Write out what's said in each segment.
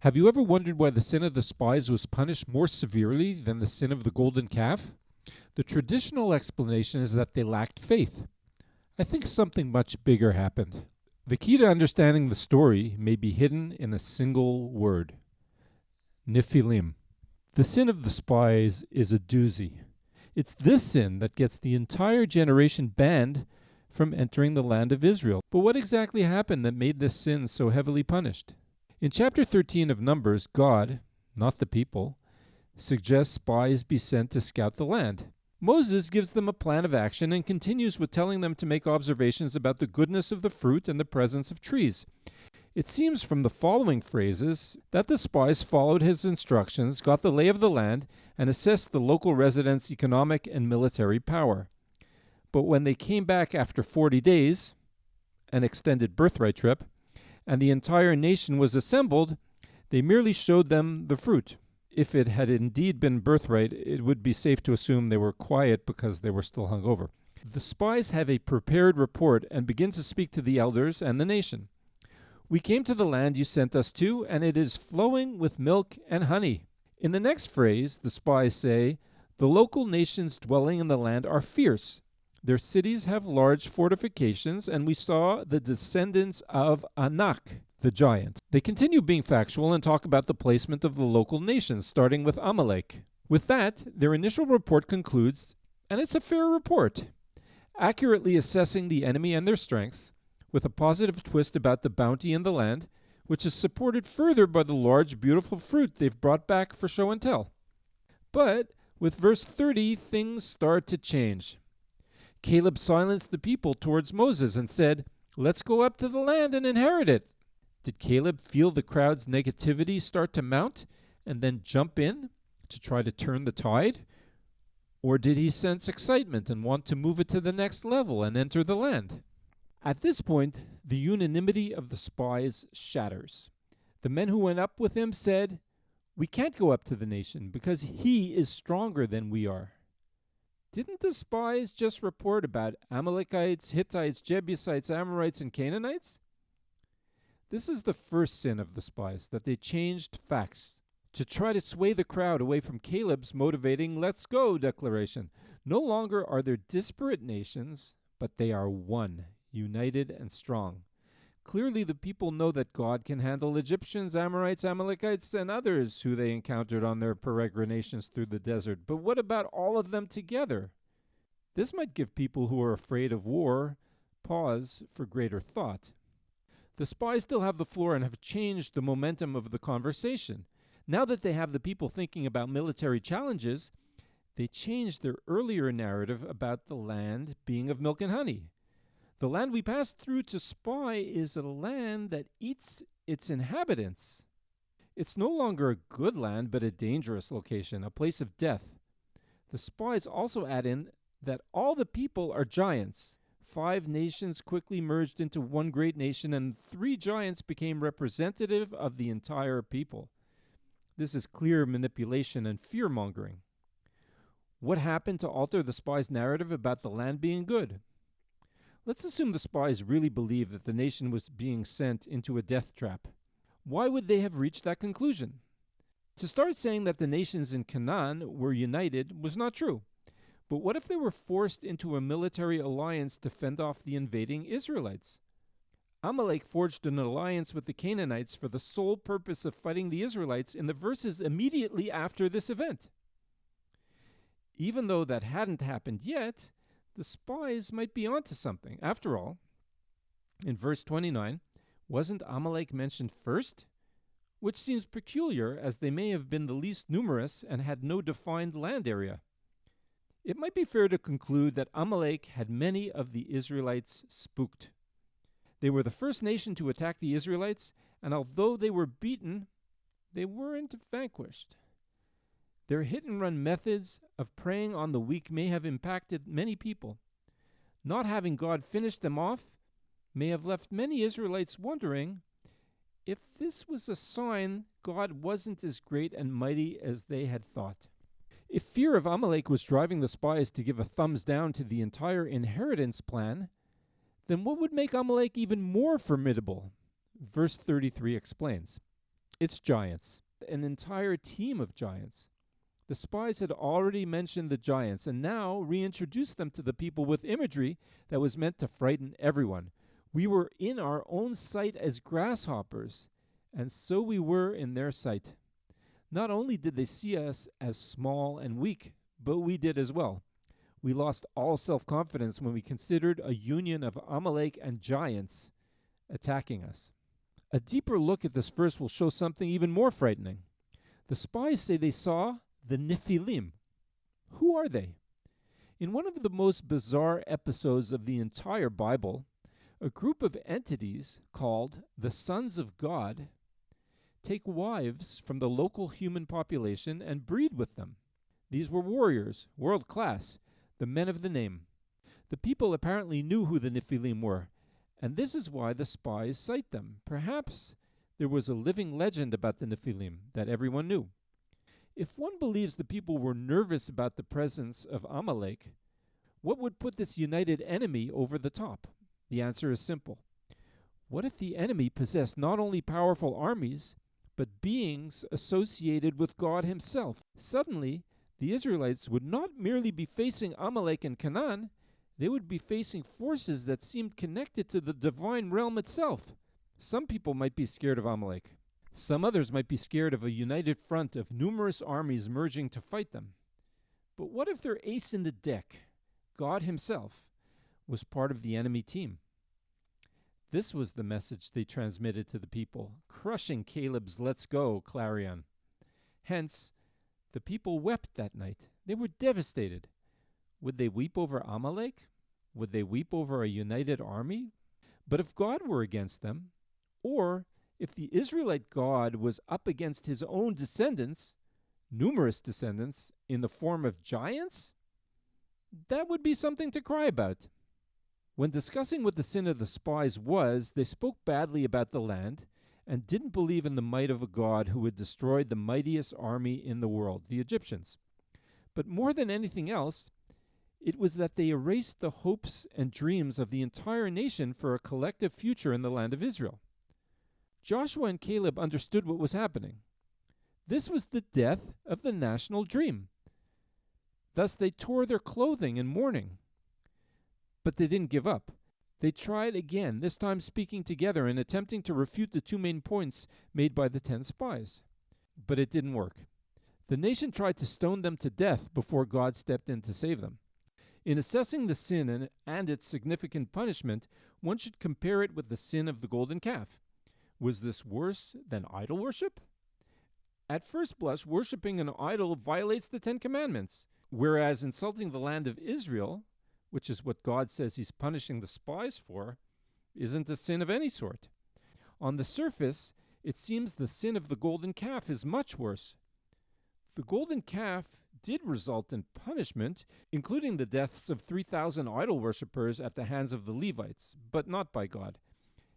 Have you ever wondered why the sin of the spies was punished more severely than the sin of the golden calf? The traditional explanation is that they lacked faith. I think something much bigger happened. The key to understanding the story may be hidden in a single word: Nephilim. The sin of the spies is a doozy. It's this sin that gets the entire generation banned from entering the land of Israel. But what exactly happened that made this sin so heavily punished? In chapter 13 of Numbers, God, not the people, suggests spies be sent to scout the land. Moses gives them a plan of action and continues with telling them to make observations about the goodness of the fruit and the presence of trees. It seems from the following phrases that the spies followed his instructions, got the lay of the land, and assessed the local residents' economic and military power. But when they came back after 40 days, an extended birthright trip, and the entire nation was assembled, they merely showed them the fruit. If it had indeed been birthright, it would be safe to assume they were quiet because they were still hungover. The spies have a prepared report and begin to speak to the elders and the nation. We came to the land you sent us to, and it is flowing with milk and honey. In the next phrase, the spies say, the local nations dwelling in the land are fierce. Their cities have large fortifications, and we saw the descendants of Anak, the giant. They continue being factual and talk about the placement of the local nations, starting with Amalek. With that, their initial report concludes, and it's a fair report, accurately assessing the enemy and their strengths, with a positive twist about the bounty in the land, which is supported further by the large, beautiful fruit they've brought back for show and tell. But with verse 30, things start to change. Caleb silenced the people towards Moses and said, let's go up to the land and inherit it. Did Caleb feel the crowd's negativity start to mount and then jump in to try to turn the tide? Or did he sense excitement and want to move it to the next level and enter the land? At this point, the unanimity of the spies shatters. The men who went up with him said, we can't go up to the nation because he is stronger than we are. Didn't the spies just report about Amalekites, Hittites, Jebusites, Amorites, and Canaanites? This is the first sin of the spies, that they changed facts to try to sway the crowd away from Caleb's motivating "let's go" declaration. No longer are there disparate nations, but they are one, united and strong. Clearly the people know that God can handle Egyptians, Amorites, Amalekites, and others who they encountered on their peregrinations through the desert. But what about all of them together? This might give people who are afraid of war pause for greater thought. The spies still have the floor and have changed the momentum of the conversation. Now that they have the people thinking about military challenges, they changed their earlier narrative about the land being of milk and honey. The land we passed through to spy is a land that eats its inhabitants. It's no longer a good land, but a dangerous location, a place of death. The spies also add in that all the people are giants. 5 nations quickly merged into one great nation, and 3 giants became representative of the entire people. This is clear manipulation and fear-mongering. What happened to alter the spies' narrative about the land being good? Let's assume the spies really believed that the nation was being sent into a death trap. Why would they have reached that conclusion? To start saying that the nations in Canaan were united was not true. But what if they were forced into a military alliance to fend off the invading Israelites? Amalek forged an alliance with the Canaanites for the sole purpose of fighting the Israelites in the verses immediately after this event. Even though that hadn't happened yet, the spies might be onto something. After all, in verse 29, wasn't Amalek mentioned first? Which seems peculiar, as they may have been the least numerous and had no defined land area. It might be fair to conclude that Amalek had many of the Israelites spooked. They were the first nation to attack the Israelites, and although they were beaten, they weren't vanquished. Their hit-and-run methods of preying on the weak may have impacted many people. Not having God finish them off may have left many Israelites wondering if this was a sign God wasn't as great and mighty as they had thought. If fear of Amalek was driving the spies to give a thumbs down to the entire inheritance plan, then what would make Amalek even more formidable? Verse 33 explains. It's giants, an entire team of giants. The spies had already mentioned the giants and now reintroduced them to the people with imagery that was meant to frighten everyone. We were in our own sight as grasshoppers, and so we were in their sight. Not only did they see us as small and weak, but we did as well. We lost all self-confidence when we considered a union of Amalek and giants attacking us. A deeper look at this verse will show something even more frightening. The spies say they saw the Nephilim. Who are they? In one of the most bizarre episodes of the entire Bible, a group of entities called the Sons of God take wives from the local human population and breed with them. These were warriors, world class, the men of the name. The people apparently knew who the Nephilim were, and this is why the spies cite them. Perhaps there was a living legend about the Nephilim that everyone knew. If one believes the people were nervous about the presence of Amalek, what would put this united enemy over the top? The answer is simple. What if the enemy possessed not only powerful armies, but beings associated with God himself? Suddenly, the Israelites would not merely be facing Amalek and Canaan, they would be facing forces that seemed connected to the divine realm itself. Some people might be scared of Amalek. Some others might be scared of a united front of numerous armies merging to fight them. But what if their ace in the deck, God himself, was part of the enemy team? This was the message they transmitted to the people, crushing Caleb's "Let's go" clarion. Hence, the people wept that night. They were devastated. Would they weep over Amalek? Would they weep over a united army? But if God were against them, or if the Israelite God was up against his own descendants, numerous descendants, in the form of giants, that would be something to cry about. When discussing what the sin of the spies was, they spoke badly about the land and didn't believe in the might of a God who had destroyed the mightiest army in the world, the Egyptians. But more than anything else, it was that they erased the hopes and dreams of the entire nation for a collective future in the land of Israel. Joshua and Caleb understood what was happening. This was the death of the national dream. Thus they tore their clothing in mourning. But they didn't give up. They tried again, this time speaking together and attempting to refute the two main points made by the 10 spies. But it didn't work. The nation tried to stone them to death before God stepped in to save them. In assessing the sin and its significant punishment, one should compare it with the sin of the golden calf. Was this worse than idol worship? At first blush, worshiping an idol violates the 10 Commandments, whereas insulting the land of Israel, which is what God says he's punishing the spies for, isn't a sin of any sort. On the surface, it seems the sin of the golden calf is much worse. The golden calf did result in punishment, including the deaths of 3,000 idol worshippers at the hands of the Levites, but not by God.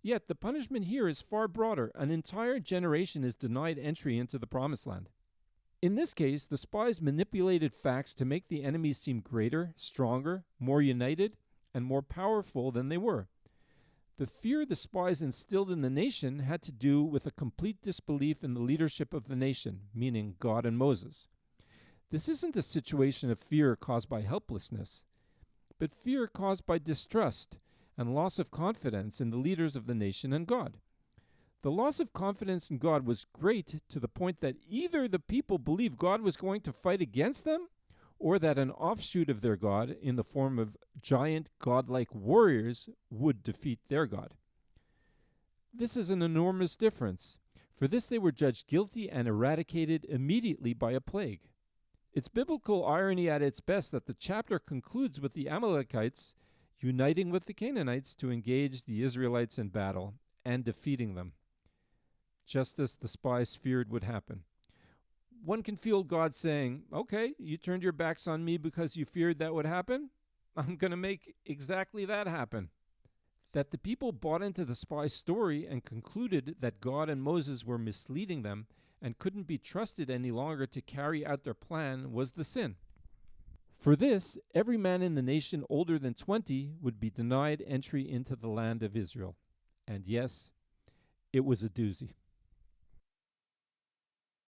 Yet the punishment here is far broader. An entire generation is denied entry into the Promised Land. In this case, the spies manipulated facts to make the enemies seem greater, stronger, more united, and more powerful than they were. The fear the spies instilled in the nation had to do with a complete disbelief in the leadership of the nation, meaning God and Moses. This isn't a situation of fear caused by helplessness, but fear caused by distrust and loss of confidence in the leaders of the nation and God. The loss of confidence in God was great to the point that either the people believed God was going to fight against them, or that an offshoot of their God, in the form of giant godlike warriors, would defeat their God. This is an enormous difference. For this they were judged guilty and eradicated immediately by a plague. It's biblical irony at its best that the chapter concludes with the Amalekites uniting with the Canaanites to engage the Israelites in battle and defeating them, just as the spies feared would happen. One can feel God saying, okay, you turned your backs on me because you feared that would happen. I'm going to make exactly that happen. That the people bought into the spy story and concluded that God and Moses were misleading them and couldn't be trusted any longer to carry out their plan was the sin. For this, every man in the nation older than 20 would be denied entry into the land of Israel. And yes, it was a doozy.